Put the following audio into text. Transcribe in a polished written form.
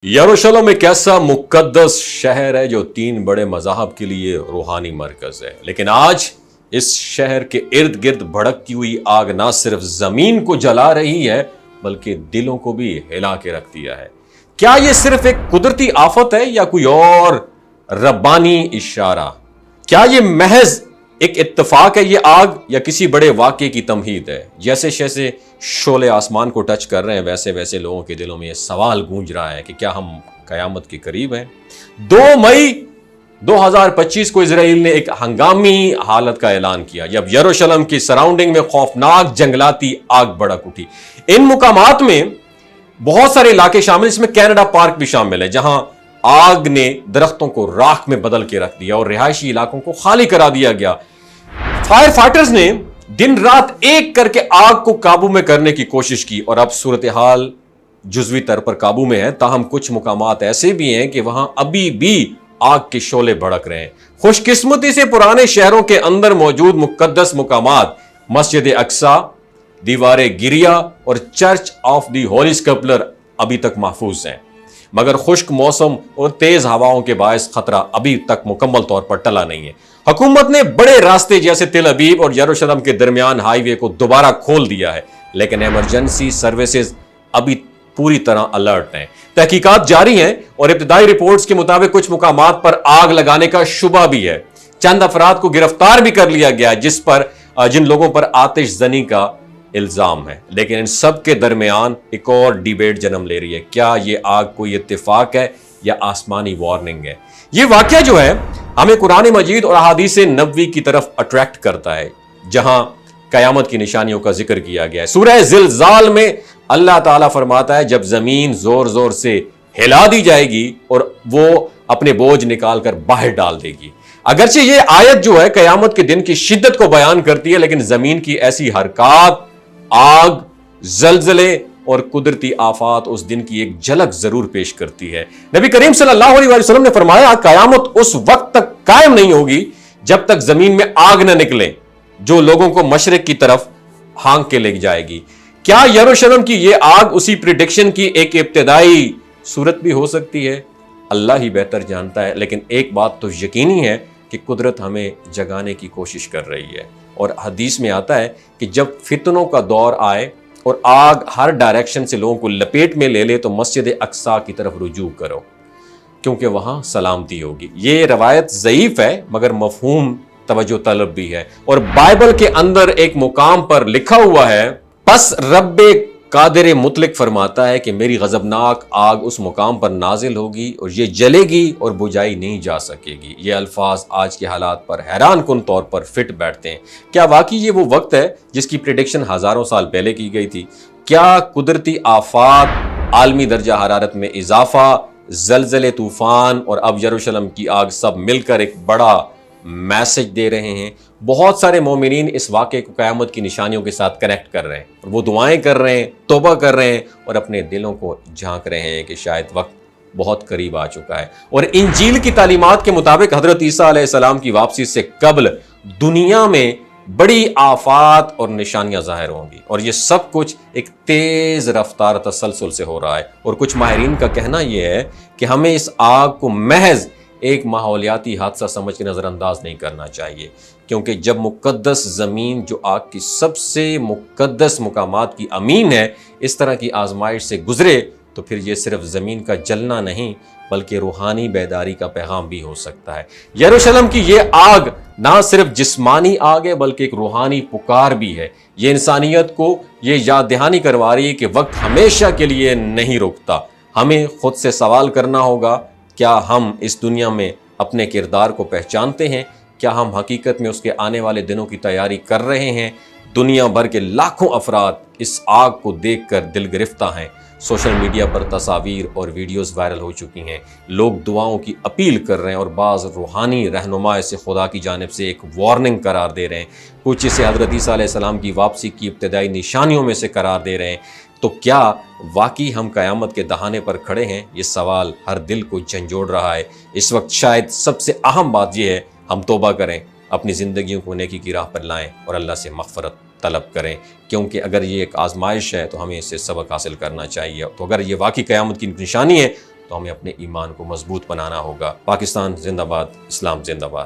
यरूशलेम एक ऐसा मुकद्दस शहर है जो 3 बड़े मज़ाहब के लिए रूहानी मरकज है, लेकिन आज इस शहर के इर्द गिर्द भड़कती हुई आग ना सिर्फ जमीन को जला रही है बल्कि दिलों को भी हिला के रख दिया है। क्या यह सिर्फ एक कुदरती आफत है या कोई और रब्बानी इशारा? क्या यह महज एक इत्तेफाक है ये आग या किसी बड़े वाक़े की तमहीद है? जैसे जैसे शोले आसमान को टच कर रहे हैं वैसे वैसे लोगों के दिलों में ये सवाल गूंज रहा है कि क्या हम कयामत के करीब हैं? 2 मई 2025 को इजराइल ने एक हंगामी हालत का ऐलान किया जब यरूशलेम की सराउंडिंग में खौफनाक जंगलाती आग भड़क उठी। इन मुकामात में बहुत सारे इलाके शामिल, इसमें कनाडा पार्क भी शामिल है, जहां आग ने दरख्तों को राख में बदल के रख दिया और रिहायशी इलाकों को खाली करा दिया गया। फायर फाइटर्स ने दिन रात एक करके आग को काबू में करने की कोशिश की और अब सूरत हाल जुज़वी तौर पर काबू में है। ताहम कुछ मुकामात ऐसे भी हैं कि वहां अभी भी आग के शोले भड़क रहे हैं। खुशकिस्मती से पुराने शहरों के अंदर मौजूद मुकद्दस मुकामात मस्जिद अक्सा, दीवार गिरिया और चर्च ऑफ द होली सेपल्चर अभी तक महफूज हैं, मगर खुश्क मौसम और तेज हवाओं के बायस खतरा अभी तक मुकम्मल तौर पर टला नहीं है। हुकूमत ने बड़े रास्ते जैसे तेल अबीब और यरूशलेम के दरमियान हाईवे को दोबारा खोल दिया है, लेकिन इमरजेंसी सर्विसेज अभी पूरी तरह अलर्ट हैं। तहकीकात जारी हैं और इब्तिदाई रिपोर्ट्स के मुताबिक कुछ मुकामात पर आग लगाने का शुबा भी है। चंद अफराद को गिरफ्तार भी कर लिया गया जिन लोगों पर आतिशजनी का इल्जाम है। लेकिन इन सब के दरमियान एक और डिबेट जन्म ले रही है, क्या ये आग कोई इत्तेफाक है या आसमानी वार्निंग है? ये वाकया जो है हमें कुरान मजीद और अहादीस नबवी की तरफ अट्रैक्ट करता है, जहां कयामत की निशानियों का जिक्र किया गया है। सूरह ज़िलज़ाल में अल्लाह ताला फरमाता है जब जमीन जोर जोर से हिला दी जाएगी और वो अपने बोझ निकाल कर बाहर डाल देगी। अगरचे ये आयत जो है कयामत के दिन की शिद्दत को बयान करती है, लेकिन जमीन की ऐसी हरकत, आग, जलजले और कुदरती आफात उस दिन की एक झलक जरूर पेश करती है। नबी करीम सल्लल्लाहु अलैहि वसल्लम ने फरमाया कयामत उस वक्त तक कायम नहीं होगी जब तक जमीन में आग न निकले जो लोगों को मशरिक की तरफ हांक के ले जाएगी। क्या यरूशलेम की यह आग उसी प्रिडिक्शन की एक इब्तिदाई सूरत भी हो सकती है? अल्लाह ही बेहतर जानता है, लेकिन एक बात तो यकीनी है कि कुदरत हमें जगाने की कोशिश कर रही है। और हदीस में आता है कि जब फितनों का दौर आए और आग हर डायरेक्शन से लोगों को लपेट में ले ले तो मस्जिद अक्सा की तरफ रुजू करो, क्योंकि वहां सलामती होगी। ये रवायत ज़ईफ है मगर मफहूम तवज्जो तलब भी है। और बाइबल के अंदर एक मुकाम पर लिखा हुआ है, बस रब्बे कादिर मुतलक फरमाता है कि मेरी गजबनाक आग उस मुकाम पर नाजिल होगी और ये जलेगी और बुझाई नहीं जा सकेगी। ये अल्फाज आज के हालात पर हैरान कुन तौर पर फिट बैठते हैं। क्या वाकई ये वो वक्त है जिसकी प्रेडिक्शन हजारों साल पहले की गई थी? क्या कुदरती आफात, आलमी दर्जा हरारत में इजाफा, जलजले, तूफान और अब यरूशलेम की आग सब मिलकर एक बड़ा मैसेज दे रहे हैं? बहुत सारे मोमिनीन इस वाक़े को क़यामत की निशानियों के साथ कनेक्ट कर रहे हैं और वो दुआएं कर रहे हैं, तौबा कर रहे हैं और अपने दिलों को झांक रहे हैं कि शायद वक्त बहुत करीब आ चुका है। और इंजील की तालीमात के मुताबिक हज़रत ईसा अलैहिस्सलाम की वापसी से कबल दुनिया में बड़ी आफात और निशानियां ज़ाहिर होंगी और ये सब कुछ एक तेज़ रफ्तार तसलसल से हो रहा है। और कुछ माहिरीन का कहना यह है कि हमें इस आग को महज एक माहौलियाती हादसा समझ के नज़रअंदाज नहीं करना चाहिए, क्योंकि जब मुकद्दस ज़मीन जो आग की सबसे मुकद्दस मुकामात की अमीन है इस तरह की आजमाइश से गुजरे तो फिर ये सिर्फ ज़मीन का जलना नहीं बल्कि रूहानी बेदारी का पैगाम भी हो सकता है। यरूशलेम की ये आग ना सिर्फ जिस्मानी आग है बल्कि एक रूहानी पुकार भी है। ये इंसानियत को ये याद दहानी करवा रही है कि वक्त हमेशा के लिए नहीं रुकता। हमें खुद से सवाल करना होगा, क्या हम इस दुनिया में अपने किरदार को पहचानते हैं? क्या हम हकीकत में उसके आने वाले दिनों की तैयारी कर रहे हैं? दुनिया भर के लाखों अफराद इस आग को देखकर दिल गिरफ्ता हैं। सोशल मीडिया पर तस्वीर और वीडियोस वायरल हो चुकी हैं। लोग दुआओं की अपील कर रहे हैं और बाज़ रूहानी रहनुमा इसे खुदा की जानिब से एक वार्निंग करार दे रहे हैं। कुछ इसे हज़रत ईसा अलैहिस्सलाम की वापसी की इब्तिदाई निशानियों में से करार दे रहे हैं। तो क्या वाकई हम क़यामत के दहाने पर खड़े हैं? ये सवाल हर दिल को झंझोड़ रहा है। इस वक्त शायद सबसे अहम बात यह है हम तौबा करें, अपनी ज़िंदगियों को नेकी की राह पर लाएं और अल्लाह से मग़फ़रत तलब करें, क्योंकि अगर ये एक आजमाइश है तो हमें इससे सबक हासिल करना चाहिए। तो अगर ये वाकई क़यामत की निशानी है تو ہمیں اپنے ایمان کو مضبوط بنانا ہوگا۔ پاکستان زندہ باد، اسلام زندہ باد۔